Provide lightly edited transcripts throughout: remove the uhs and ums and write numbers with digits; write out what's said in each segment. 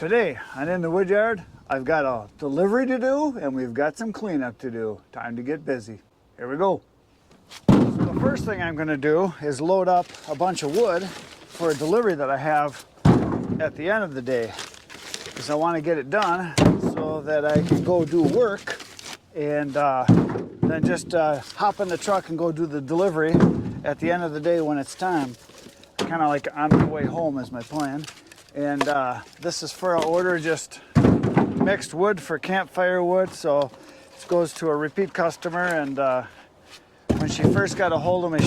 today on In the Woodyard, I've got a delivery to do and we've got some cleanup to do. Time to get busy. Here we go. So the first thing I'm going to do is load up a bunch of wood for a delivery that I have at the end of the day, because I want to get it done so that I can go do work and then just hop in the truck and go do the delivery at the end of the day when it's time. Kind of like on my way home is my plan. And this is for an order, just mixed wood for campfire wood. So this goes to a repeat customer. And when she first got a hold of me,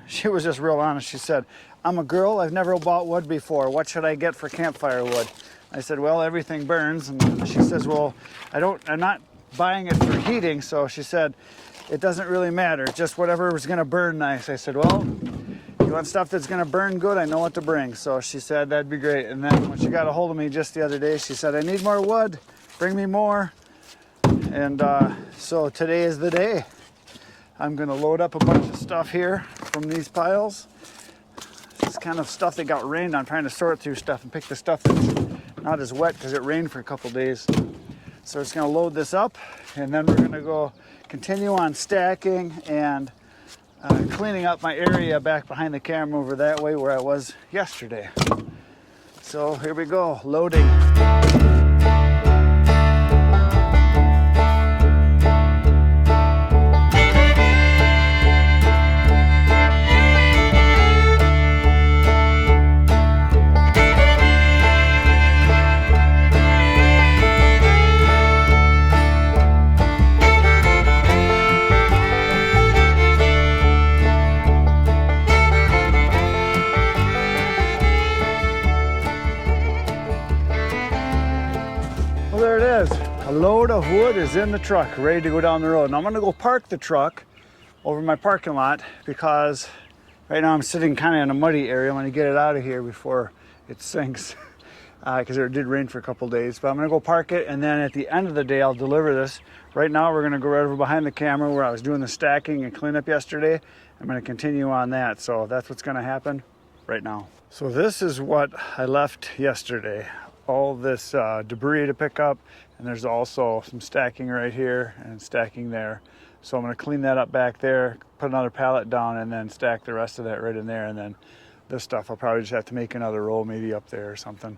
she was just real honest. She said, "I'm a girl, I've never bought wood before. What should I get for campfire wood?" I said, "Well, everything burns." And she says, "Well, I'm not buying it for heating." So she said, "It doesn't really matter, just whatever is gonna burn nice." I said, "Well, you want stuff that's gonna burn good, I know what to bring." So she said, "That'd be great." And then when she got a hold of me just the other day, she said, "I need more wood, bring me more." And so today is the day. I'm gonna load up a bunch of stuff here from these piles. This kind of stuff that got rained on, trying to sort through stuff and pick the stuff that's not as wet because it rained for a couple days. So it's gonna load this up and then we're gonna go continue on stacking and cleaning up my area back behind the camera over that way where I was yesterday. So here we go, loading. There it is. A load of wood is in the truck, ready to go down the road. Now I'm gonna go park the truck over my parking lot because right now I'm sitting kind of in a muddy area. I'm gonna get it out of here before it sinks because it did rain for a couple days. But I'm gonna go park it, and then at the end of the day I'll deliver this. Right now we're gonna go right over behind the camera where I was doing the stacking and cleanup yesterday. I'm gonna continue on that. So that's what's gonna happen right now. So this is what I left yesterday. All this debris to pick up, and there's also some stacking right here and stacking there. So I'm going to clean that up back there, put another pallet down, and then stack the rest of that right in there. And then this stuff I'll probably just have to make another roll maybe up there or something.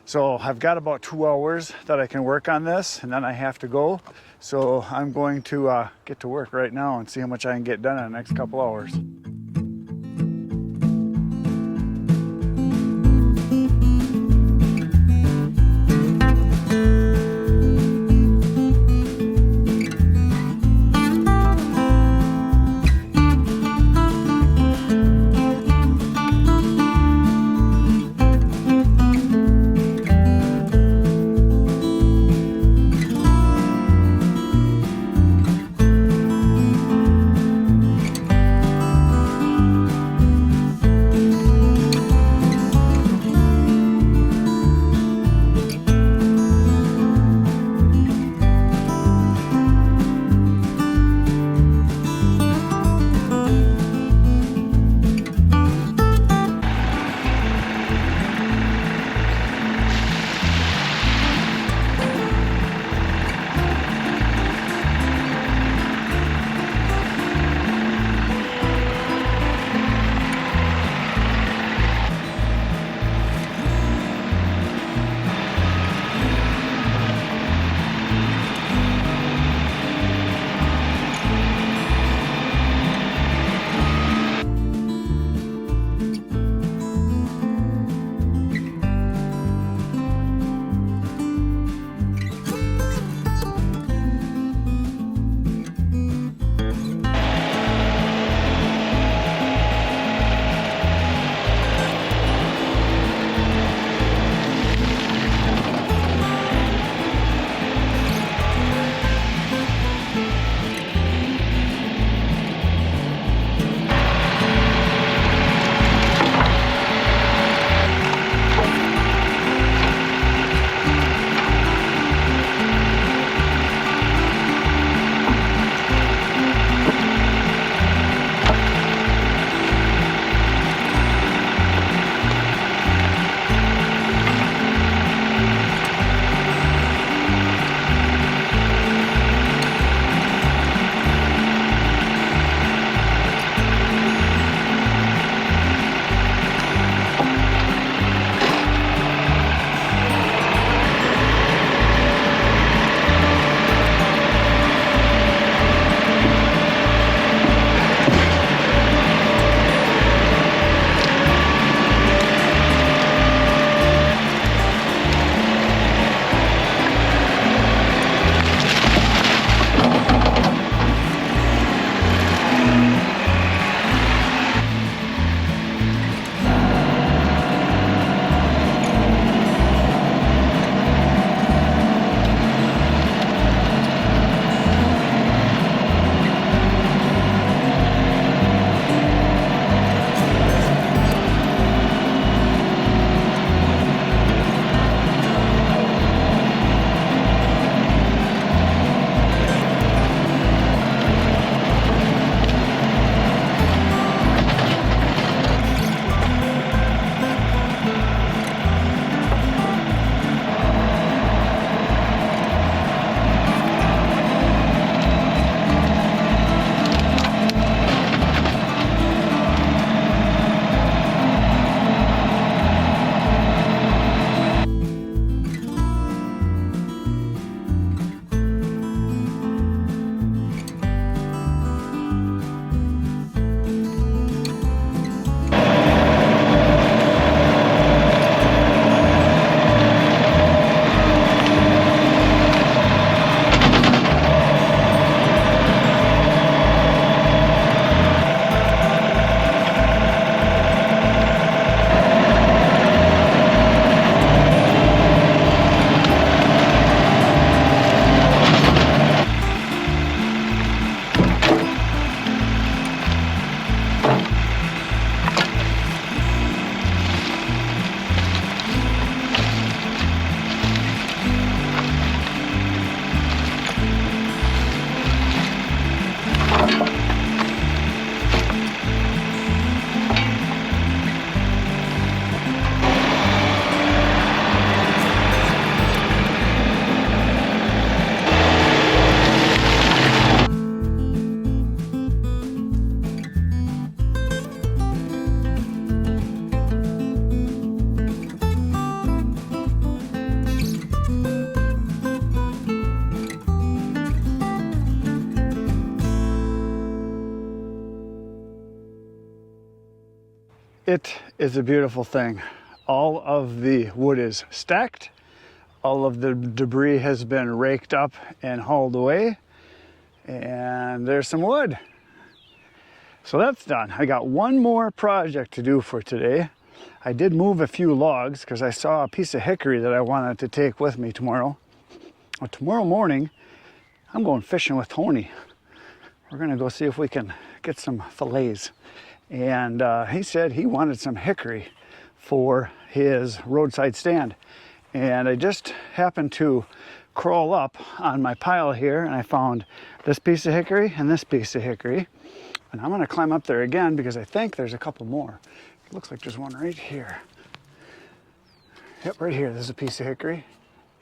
So I've got about 2 hours that I can work on this, and then I have to go. So I'm going to get to work right now and see how much I can get done in the next couple hours. It is a beautiful thing. All of the wood is stacked. All of the debris has been raked up and hauled away. And there's some wood. So that's done. I got one more project to do for today. I did move a few logs because I saw a piece of hickory that I wanted to take with me tomorrow. Well, tomorrow morning, I'm going fishing with Tony. We're gonna go see if we can get some fillets. And he said he wanted some hickory for his roadside stand. And I just happened to crawl up on my pile here and I found this piece of hickory and this piece of hickory. And I'm gonna climb up there again because I think there's a couple more. It looks like there's one right here. Yep, right here. There's a piece of hickory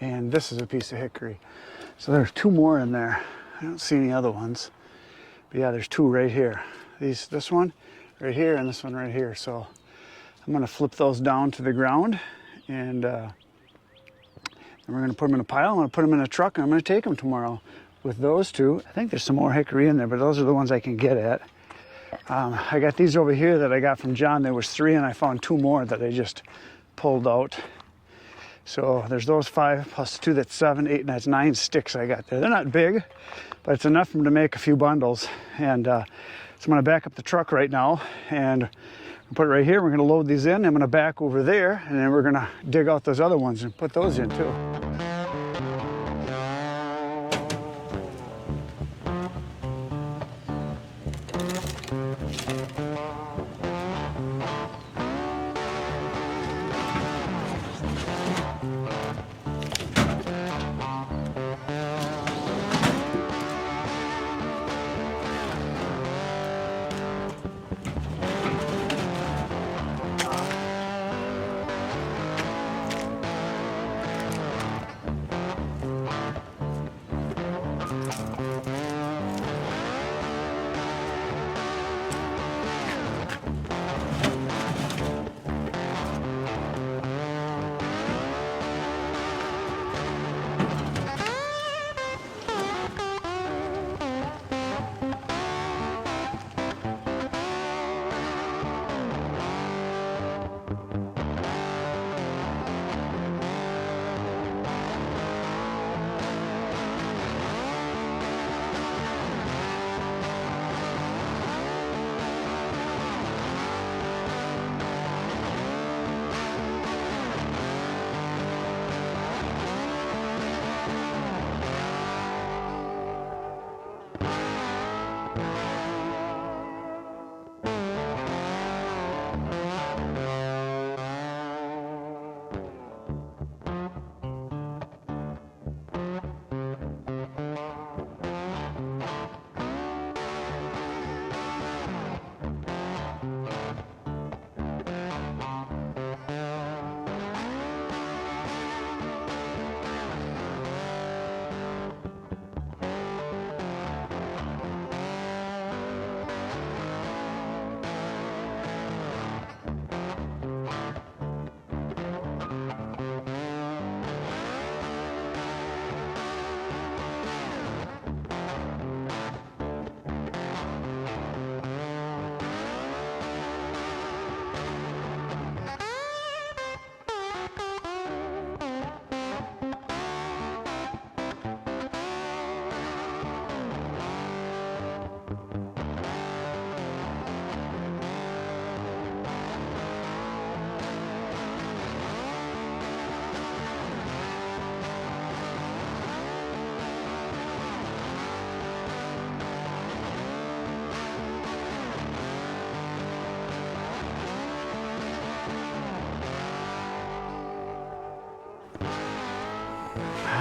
and this is a piece of hickory. So there's two more in there. I don't see any other ones. But yeah, there's two right here. This one right here and this one right here. So I'm gonna flip those down to the ground and we're gonna put them in a pile. I'm gonna put them in a truck and I'm gonna take them tomorrow with those two. I think there's some more hickory in there, but those are the ones I can get at. I got these over here that I got from John. There was 3 and I found 2 more that I just pulled out. So there's those 5 plus 2, that's 7, 8, and that's 9 sticks I got there. They're not big, but it's enough for them to make a few bundles. And so I'm gonna back up the truck right now and put it right here. We're gonna load these in. I'm gonna back over there and then we're gonna dig out those other ones and put those in too.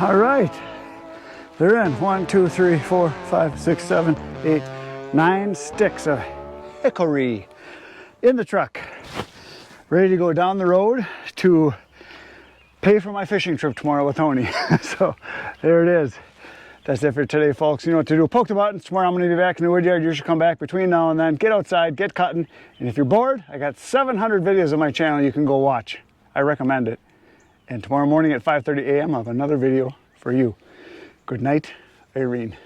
All right, they're in. 1, 2, 3, 4, 5, 6, 7, 8, 9 sticks of hickory in the truck, ready to go down the road to pay for my fishing trip tomorrow with Tony. So there it is. That's it for today, folks. You know what to do. Poke the buttons. Tomorrow I'm going to be back in the Woodyard. You should come back between now and then. Get outside, get cutting. And if you're bored, I got 700 videos on my channel you can go watch. I recommend it. And tomorrow morning at 5:30 a.m. I'll have another video for you. Good night, Irene.